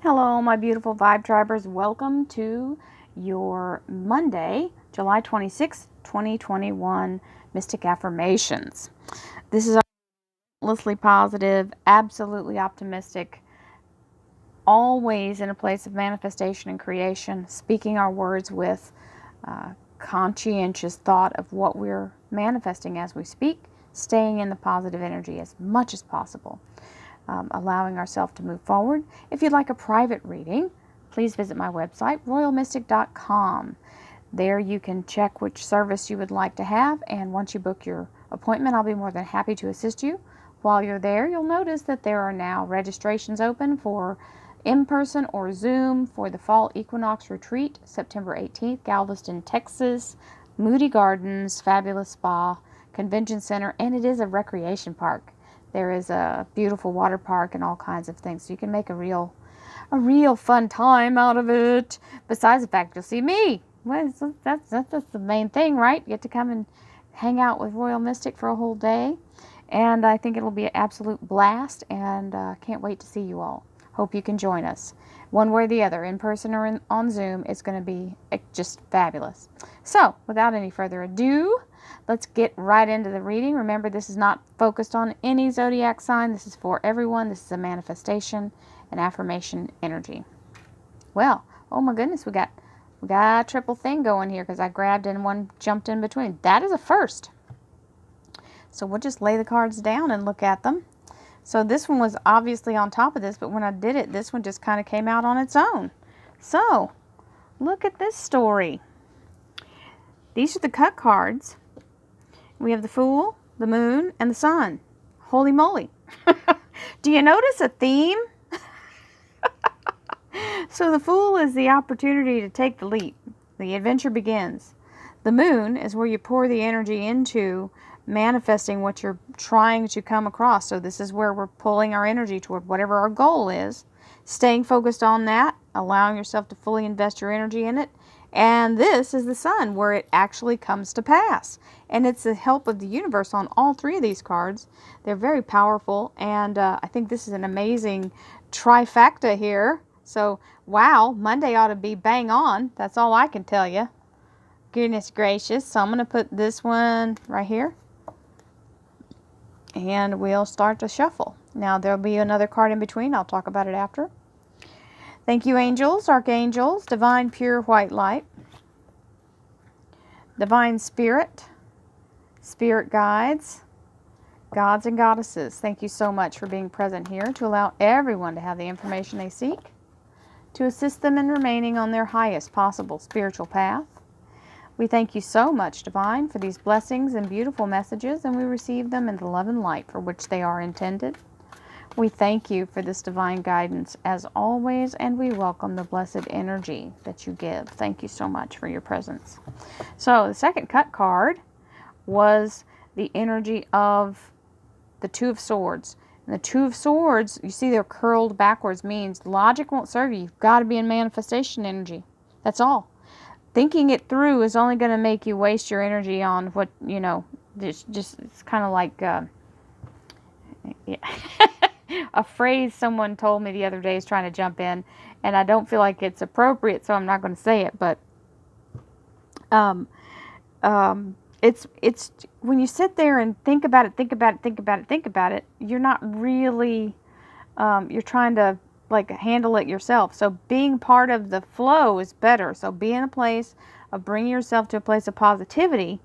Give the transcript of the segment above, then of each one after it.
Hello, my beautiful Vibe Tribers. Welcome to your Monday, July 26th, 2021 Mystic Affirmations. This is relentlessly positive, absolutely optimistic, always in a place of manifestation and creation, speaking our words with conscientious thought of what we're manifesting as we speak, staying in the positive energy as much as possible. Allowing ourselves to move forward. If you'd like a private reading, please visit my website, royalmystic.com. There you can check which service you would like to have, and once you book your appointment, I'll be more than happy to assist you. While you're there, you'll notice that there are now registrations open for in-person or Zoom for the Fall Equinox Retreat, September 18th, Galveston, Texas, Moody Gardens, fabulous spa, convention center, and it is a recreation park. There is a beautiful water park and all kinds of things, so you can make a real fun time out of it. Besides the fact you'll see me. Well, that's the main thing, right? You get to come and hang out with Royal Mystic for a whole day, and I think it'll be an absolute blast, and can't wait to see you all. Hope you can join us. One way or the other, in person or on Zoom, it's going to be just fabulous. So, without any further ado, let's get right into the reading. Remember, this is not focused on any zodiac sign. This is for everyone. This is a manifestation and affirmation energy. Well, oh my goodness, we got a triple thing going here because I grabbed and one jumped in between. That is a first. So we'll just lay the cards down and look at them. So this one was obviously on top of this, but when I did it, this one just kind of came out on its own. So, look at this story. These are the cut cards. We have the Fool, the Moon, and the Sun. Holy moly. Do you notice a theme? So the Fool is the opportunity to take the leap. The adventure begins. The Moon is where you pour the energy into manifesting what you're trying to come across. So this is where we're pulling our energy toward whatever our goal is. Staying focused on that, allowing yourself to fully invest your energy in it. And this is the Sun, where it actually comes to pass. And it's the help of the universe on all three of these cards. They're very powerful, and I think this is an amazing trifecta here. So, wow, Monday ought to be bang on. That's all I can tell you. Goodness gracious. So I'm going to put this one right here. And we'll start to shuffle. Now, there'll be another card in between. I'll talk about it after. Thank you, angels, archangels, divine pure white light, divine spirit, spirit guides, gods and goddesses. Thank you so much for being present here to allow everyone to have the information they seek, to assist them in remaining on their highest possible spiritual path. We thank you so much, Divine, for these blessings and beautiful messages, and we receive them in the love and light for which they are intended. We thank you for this divine guidance as always, and we welcome the blessed energy that you give. Thank you so much for your presence. So the second cut card was the energy of the Two of Swords. And the Two of Swords, you see they're curled backwards, means logic won't serve you. You've got to be in manifestation energy. That's all. Thinking it through is only going to make you waste your energy on what, it's kind of like a phrase someone told me the other day is trying to jump in, and I don't feel like it's appropriate, so I'm not going to say it, but it's when you sit there and think about it, you're not really, you're trying to handle it yourself. So being part of the flow is better. So be in a place of bringing yourself to a place of positivity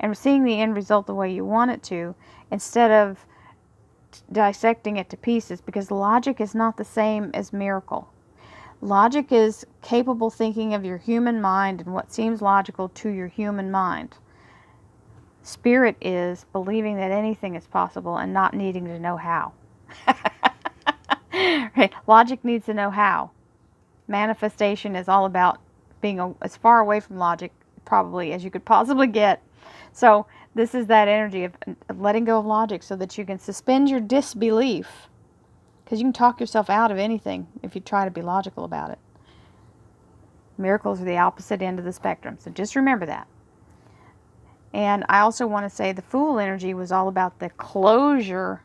and seeing the end result the way you want it to, instead of dissecting it to pieces, because logic is not the same as miracle. Logic is capable thinking of your human mind and what seems logical to your human mind. Spirit is believing that anything is possible and not needing to know how. Right? Logic needs to know how. Manifestation is all about being as far away from logic probably as you could possibly get. So this is that energy of letting go of logic so that you can suspend your disbelief, because you can talk yourself out of anything if you try to be logical about it. Miracles are the opposite end of the spectrum, so just remember that. And I also want to say the Fool energy was all about the closure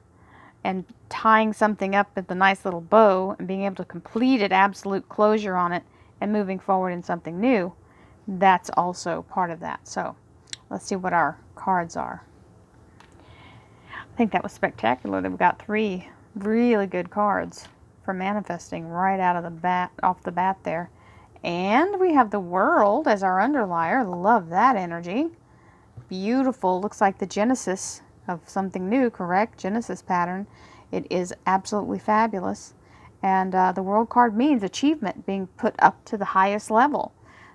and tying something up with a nice little bow and being able to complete it, absolute closure on it, and moving forward in something new, that's also part of that. So let's see what our cards are. I think that was spectacular that we got 3 really good cards for manifesting right out of the bat, off the bat there. And we have the World as our underlier. Love that energy. Beautiful. Looks like the genesis of something new, correct? Genesis pattern. It is absolutely fabulous. And the World card means achievement, being put up to the highest level.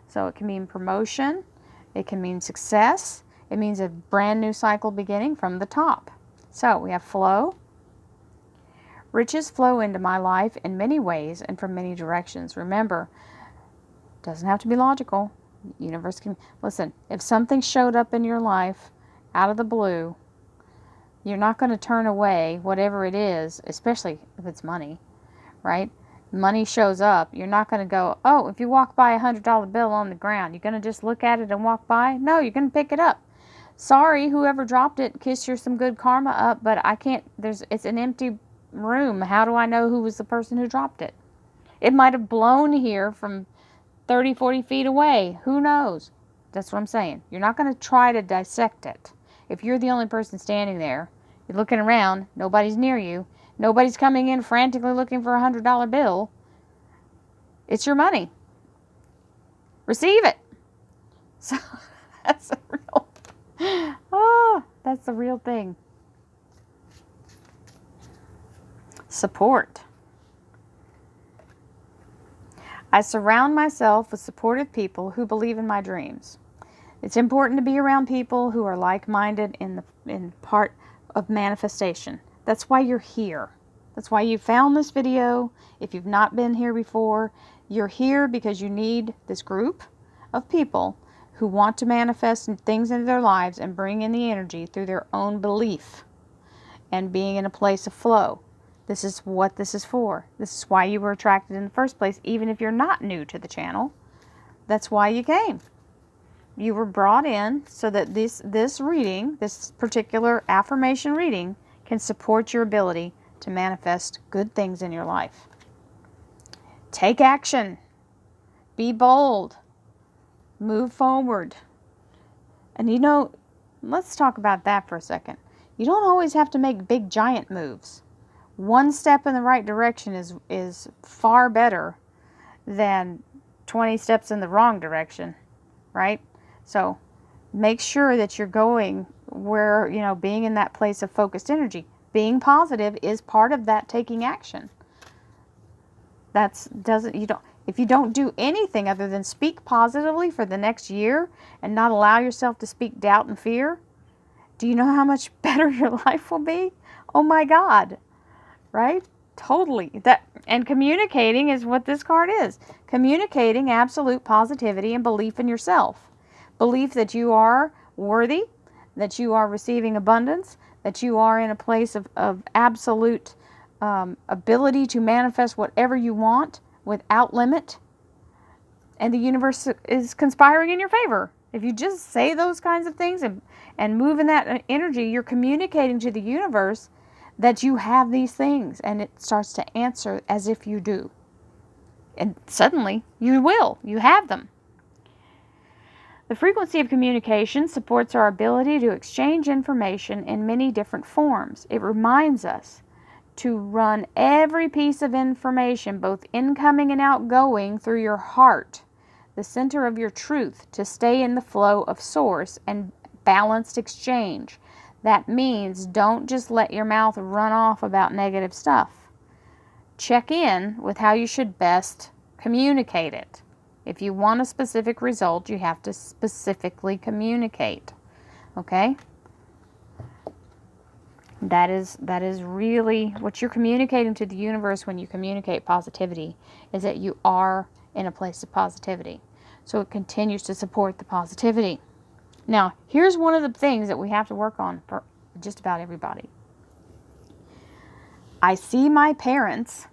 So it can mean promotion. It can mean success. It means a brand new cycle beginning from the top. So we have flow. Riches flow into my life in many ways and from many directions. Remember, it doesn't have to be logical. Universe can listen. If something showed up in your life out of the blue, you're not going to turn away whatever it is, especially if it's money, right? Money shows up. You're not going to go, oh, if you walk by $100 bill on the ground, you're going to just look at it and walk by? No, you're going to pick it up. Sorry, whoever dropped it, kiss your some good karma up, but I can't, it's an empty room. How do I know who was the person who dropped it? It might have blown here from 30, 40 feet away. Who knows? That's what I'm saying. You're not going to try to dissect it. If you're the only person standing there, you're looking around, nobody's near you, nobody's coming in frantically looking for a $100 bill, it's your money. Receive it. So that's that's the real thing. Support. I surround myself with supportive people who believe in my dreams. It's important to be around people who are like-minded in part of manifestation. That's why you're here. That's why you found this video. If you've not been here before, you're here because you need this group of people who want to manifest things into their lives and bring in the energy through their own belief and being in a place of flow. This is what this is for. This is why you were attracted in the first place, even if you're not new to the channel. That's why you came. You were brought in so that this reading, this particular affirmation reading, can support your ability to manifest good things in your life. Take action. Be bold. Move forward. And you know, let's talk about that for a second. You don't always have to make big giant moves. One step in the right direction is far better than 20 steps in the wrong direction, right? So make sure that you're going where, you know, being in that place of focused energy. Being positive is part of that taking action. If you don't do anything other than speak positively for the next year and not allow yourself to speak doubt and fear, do you know how much better your life will be? Oh my God, right? Totally. And communicating is what this card is. Communicating absolute positivity and belief in yourself. Belief that you are worthy, that you are receiving abundance, that you are in a place of absolute ability to manifest whatever you want without limit. And the universe is conspiring in your favor. If you just say those kinds of things and move in that energy, you're communicating to the universe that you have these things, and it starts to answer as if you do. And suddenly, you will. You have them. The frequency of communication supports our ability to exchange information in many different forms. It reminds us to run every piece of information, both incoming and outgoing, through your heart, the center of your truth, to stay in the flow of source and balanced exchange. That means don't just let your mouth run off about negative stuff. Check in with how you should best communicate it. If you want a specific result, you have to specifically communicate. Okay? That is really what you're communicating to the universe when you communicate positivity, is that you are in a place of positivity. So it continues to support the positivity. Now, here's one of the things that we have to work on for just about everybody. I see my parents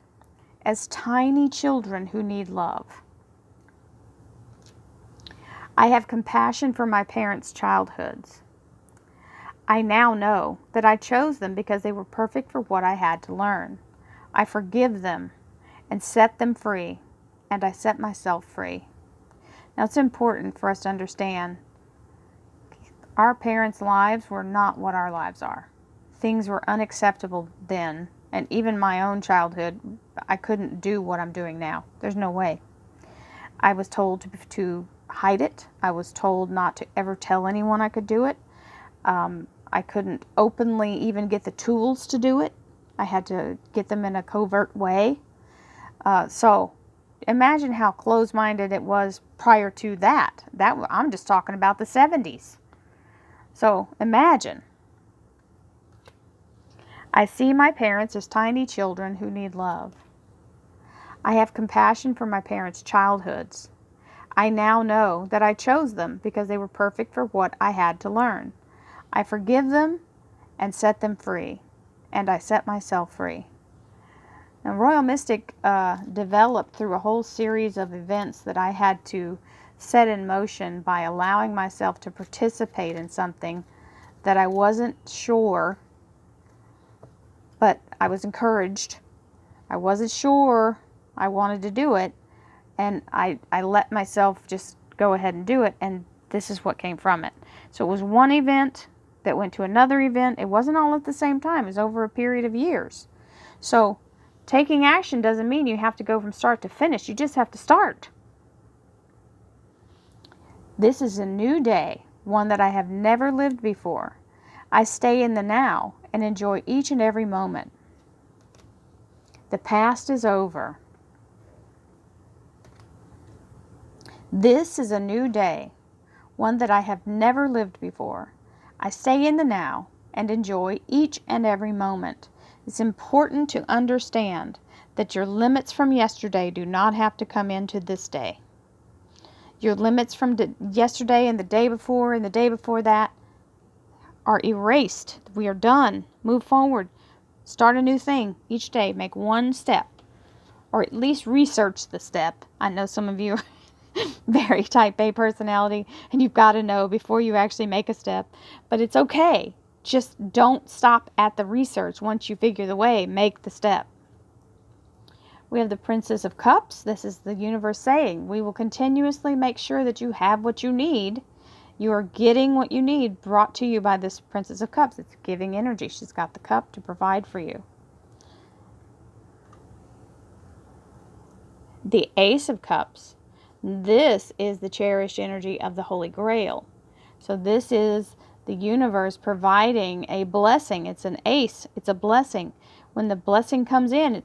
as tiny children who need love. I have compassion for my parents' childhoods. I now know that I chose them because they were perfect for what I had to learn. I forgive them and set them free, and I set myself free. Now, it's important for us to understand our parents' lives were not what our lives are. Things were unacceptable then, and even my own childhood, I couldn't do what I'm doing now. There's no way. I was told to hide it. I was told not to ever tell anyone I could do it. I couldn't openly even get the tools to do it. I had to get them in a covert way. So imagine how closed-minded it was prior to that. I'm just talking about the 70s. So imagine. I see my parents as tiny children who need love. I have compassion for my parents' childhoods. I now know that I chose them because they were perfect for what I had to learn. I forgive them and set them free, and I set myself free. Now, Royal Mystic developed through a whole series of events that I had to set in motion by allowing myself to participate in something that I wasn't sure, but I was encouraged. I wasn't sure I wanted to do it, and I let myself just go ahead and do it, and this is what came from it. So it was one event that went to another event. It wasn't all at the same time. It was over a period of years. So taking action doesn't mean you have to go from start to finish. You just have to start. This is a new day, one that I have never lived before. I stay in the now and enjoy each and every moment. The past is over. This is a new day, one that I have never lived before. I stay in the now and enjoy each and every moment. It's important to understand that your limits from yesterday do not have to come into this day. Your limits from yesterday and the day before and the day before that are erased. We are done. Move forward. Start a new thing each day. Make one step, or at least research the step. I know some of you are very type A personality, and you've got to know before you actually make a step. But it's okay. Just don't stop at the research. Once you figure the way, make the step. We have the Princess of Cups. This is the universe saying, we will continuously make sure that you have what you need. You are getting what you need brought to you by this Princess of Cups. It's giving energy. She's got the cup to provide for you. The Ace of Cups. This is the cherished energy of the Holy Grail. So this is the universe providing a blessing. It's an ace. It's a blessing. When the blessing comes in,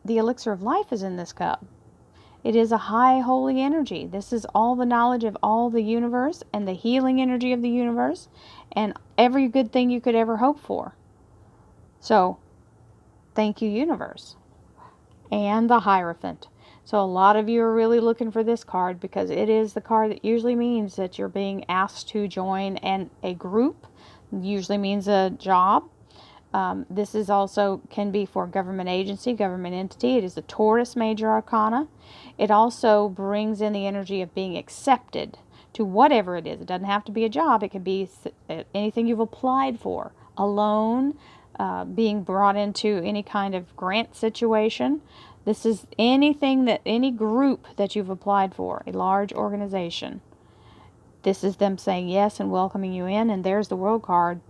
the elixir of life is in this cup. It is a high holy energy. This is all the knowledge of all the universe and the healing energy of the universe and every good thing you could ever hope for. So, thank you, universe. And the Hierophant. So a lot of you are really looking for this card because it is the card that usually means that you're being asked to join a group. Usually means a job. This is also can be for government agency, government entity. It is the Taurus major arcana. It also brings in the energy of being accepted to whatever it is. It doesn't have to be a job. It could be anything you've applied for. A loan, being brought into any kind of grant situation. This is any group that you've applied for, a large organization. This is them saying yes and welcoming you in, and there's the World card.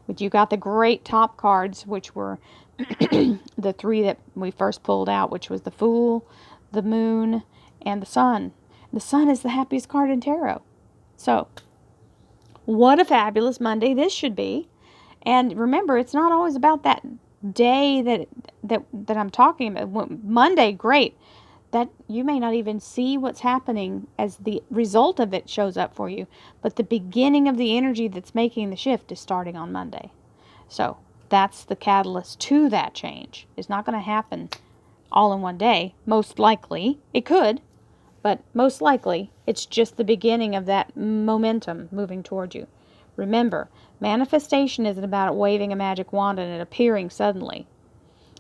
But you got the great top cards, which were the three that we first pulled out, which was the Fool, the Moon, and the Sun. The Sun is the happiest card in tarot. So, what a fabulous Monday this should be. And remember, it's not always about that day that I'm talking about. Monday, great. That you may not even see what's happening as the result of it shows up for you, but the beginning of the energy that's making the shift is starting on Monday. So that's the catalyst to that change. It's not going to happen all in one day. Most likely it could, but most likely it's just the beginning of that momentum moving toward you. Remember, manifestation isn't about waving a magic wand and it appearing suddenly.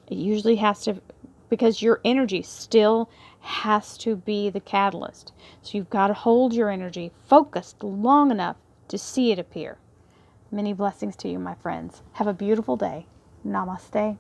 It usually has to, because your energy still has to be the catalyst. So you've got to hold your energy focused long enough to see it appear. Many blessings to you, my friends. Have a beautiful day. Namaste.